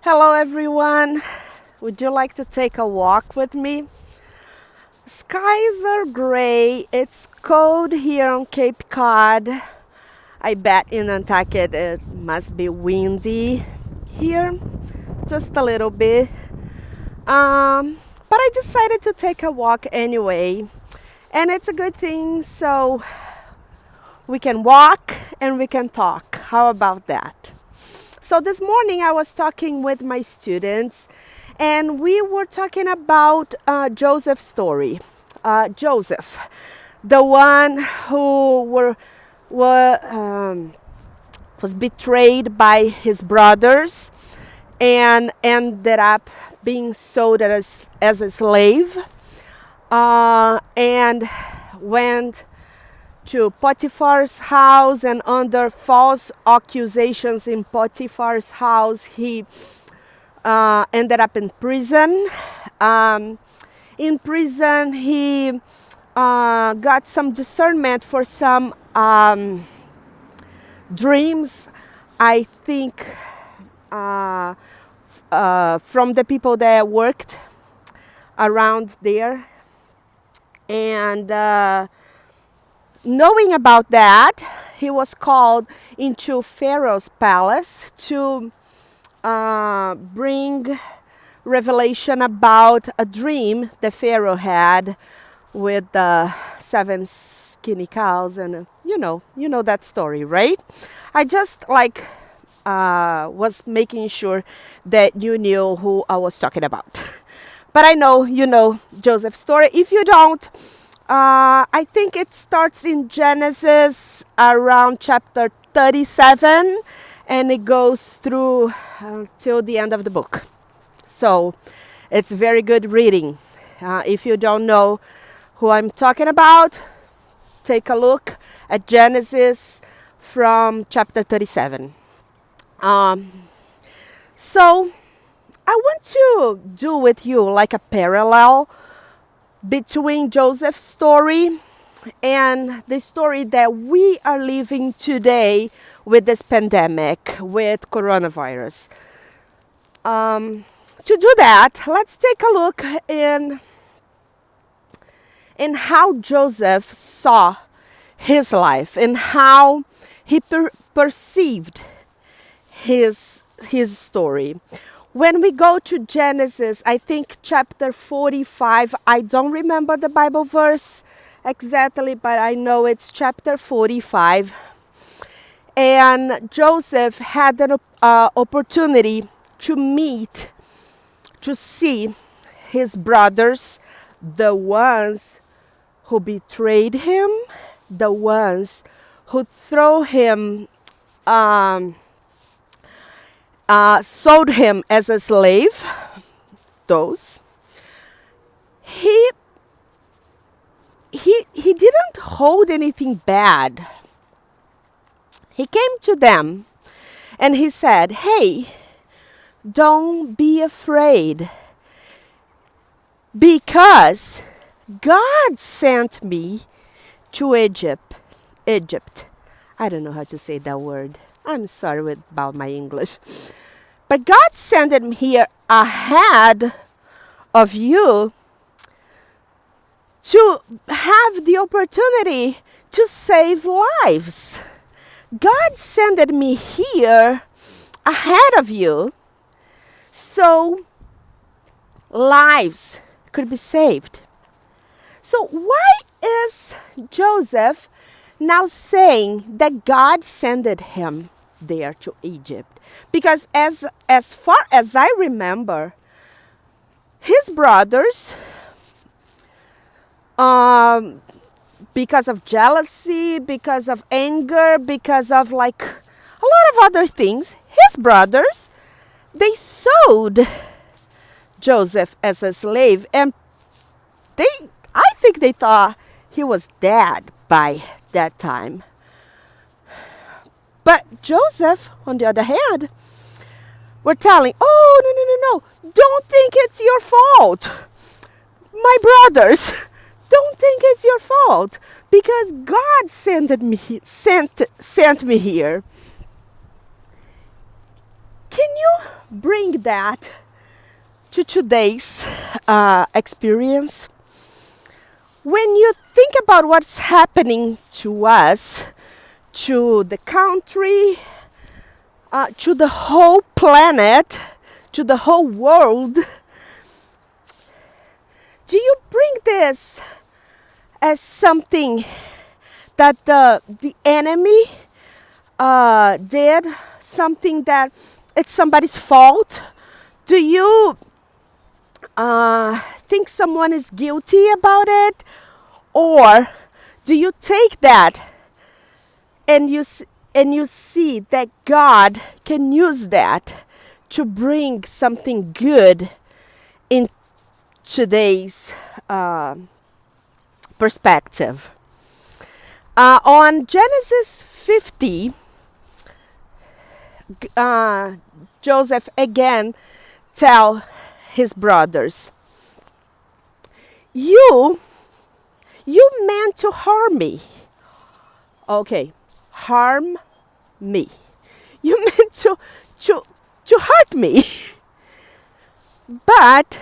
Hello everyone, would you like to take a walk with me? Skies are gray, it's cold here on Cape Cod. I bet in Nantucket it must be windy here, just a little bit. But I decided to take a walk anyway, and it's a good thing, so we can walk and we can talk. How about that? So this morning I was talking with my students and we were talking about Joseph's story. Joseph, the one who was betrayed by his brothers and ended up being sold as a slave and went to Potiphar's house, and under false accusations in Potiphar's house, he ended up in prison. In prison, he got some discernment for some dreams, I think, from the people that worked around there. And knowing about that, he was called into Pharaoh's palace to bring revelation about a dream that Pharaoh had with the 7 skinny cows, and you know that story, right? I just was making sure that you knew who I was talking about. But I know you know Joseph's story. If you don't, I think it starts in Genesis around chapter 37 and it goes through till the end of the book. So it's very good reading. If you don't know who I'm talking about, take a look at Genesis from chapter 37. So I want to do with you like a parallel between Joseph's story and the story that we are living today with this pandemic, with coronavirus. To do that, let's take a look in how Joseph saw his life and how he perceived his story. When we go to Genesis, I think chapter 45, I don't remember the Bible verse exactly, but I know it's chapter 45. And Joseph had an opportunity to see his brothers, the ones who betrayed him, the ones who threw him, sold him as a slave. Those he didn't hold anything bad. He came to them and he said, "Hey, don't be afraid, because God sent me to Egypt. I don't know how to say that word. I'm sorry about my English. But God sent him here ahead of you to have the opportunity to save lives. God sent me here ahead of you so lives could be saved." So why is Joseph now saying that God sent him there to Egypt? Because as far as I remember, his brothers, because of jealousy, because of anger, because of a lot of other things, his brothers, they sold Joseph as a slave, and I think they thought he was dead by that time. But Joseph, on the other hand, were telling, "Oh, no, don't think it's your fault. My brothers, don't think it's your fault, because God sent me here." Can you bring that to today's experience, when you think about what's happening to us, to the country, to the whole planet, to the whole world, do you bring this as something that the enemy did, something that it's somebody's fault? Do you think someone is guilty about it? Or do you take that and you see that God can use that to bring something good in today's perspective? On Genesis 50, Joseph again tell his brothers, you meant to harm me. Okay, harm me. You meant to hurt me. But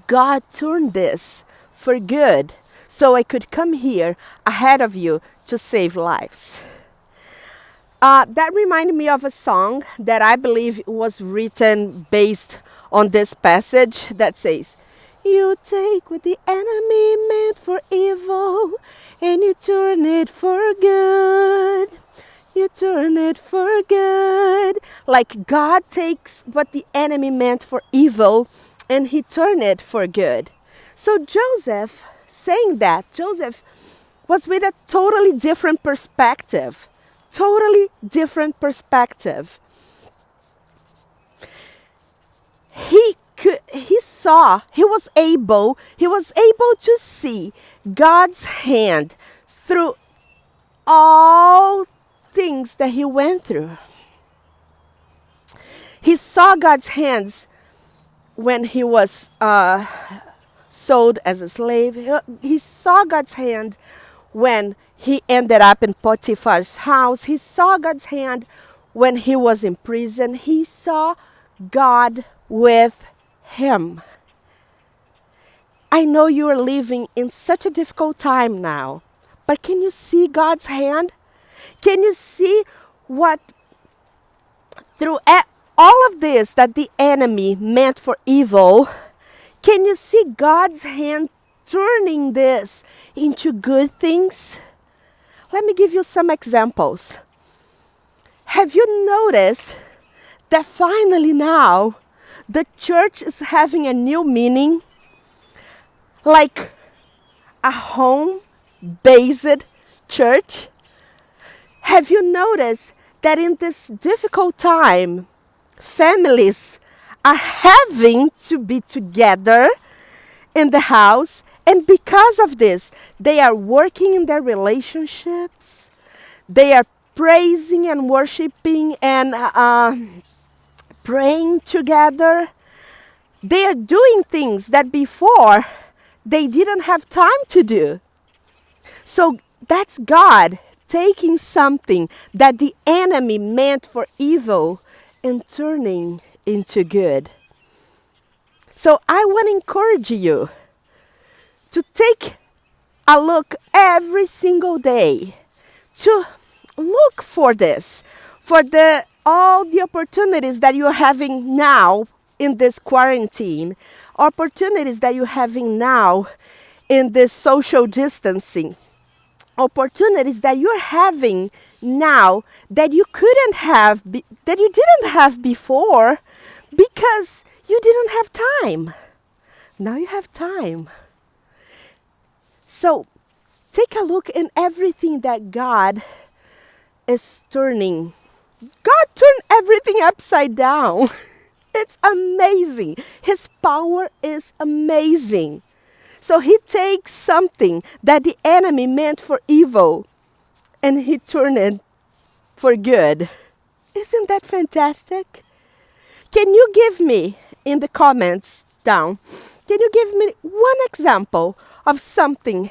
God turned this for good, so I could come here ahead of you to save lives. That reminded me of a song that I believe was written based on this passage that says, you take what the enemy meant for evil and you turn it for good. You turn it for good. Like God takes what the enemy meant for evil and he turned it for good. So Joseph, saying that, Joseph was with a totally different perspective. Totally different perspective. He was able to see God's hand through all things that he went through. He saw God's hands when he was sold as a slave. He saw God's hand when he ended up in Potiphar's house. He saw God's hand when he was in prison. He saw God with him. I know you are living in such a difficult time now, but can you see God's hand? Can you see what through all of this that the enemy meant for evil, can you see God's hand turning this into good things? Let me give you some examples. Have you noticed that finally now the church is having a new meaning? Like a home-based church? Have you noticed that in this difficult time, families are having to be together in the house, and because of this, they are working in their relationships, they are praising and worshiping and praying together. They are doing things that before they didn't have time to do. So that's God taking something that the enemy meant for evil and turning into good. So I want to encourage you to take a look every single day, to look for this, for all the opportunities that you're having now in this quarantine, opportunities that you're having now in this social distancing, opportunities that you're having now that you couldn't have, that you didn't have before because you didn't have time. Now you have time. So take a look in everything that God is turning. God turned everything upside down. It's amazing. His power is amazing. So he takes something that the enemy meant for evil and he turned it for good. Isn't that fantastic? Can you give me in the comments down, can you give me one example of something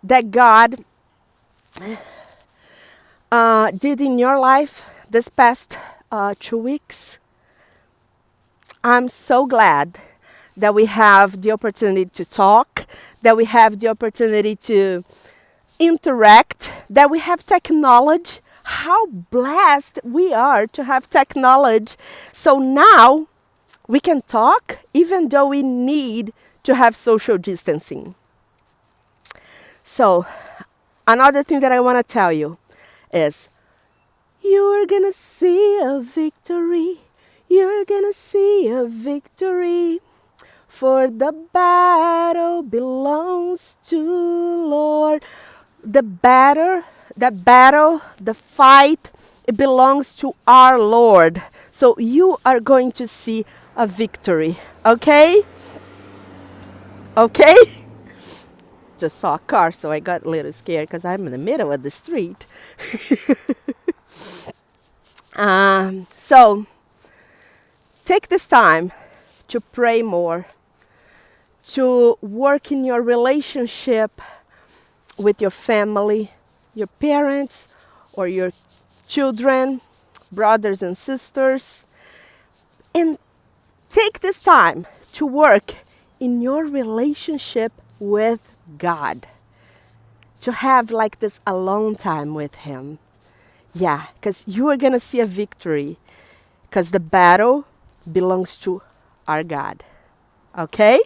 that God did in your life this past 2 weeks? I'm so glad that we have the opportunity to talk, that we have the opportunity to interact, that we have technology. How blessed we are to have technology. So now we can talk even though we need to have social distancing. So, another thing that I want to tell you is you're gonna see a victory. You're gonna see a victory. For the battle belongs to Lord. The fight, it belongs to our Lord. So you are going to see a victory. Okay? Okay? Just saw a car, so I got a little scared because I'm in the middle of the street. So take this time to pray more, to work in your relationship with your family, your parents, or your children, brothers and sisters, and take this time to work in your relationship with God, to have like this alone time with Him. Yeah, because you are going to see a victory, because the battle belongs to our God. Okay?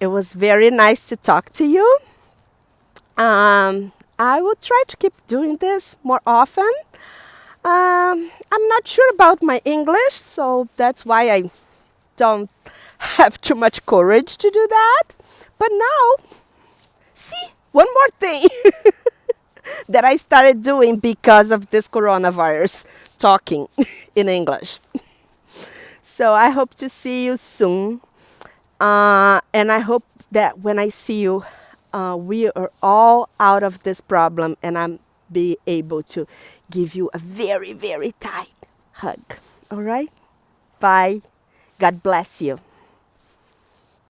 It was very nice to talk to you. I will try to keep doing this more often. I'm not sure about my English, so that's why I don't have too much courage to do that. But now, see, one more thing that I started doing because of this coronavirus, talking in English. So I hope to see you soon. And I hope that when I see you, we are all out of this problem and I'm be able to give you a very, very tight hug. All right? Bye. God bless you.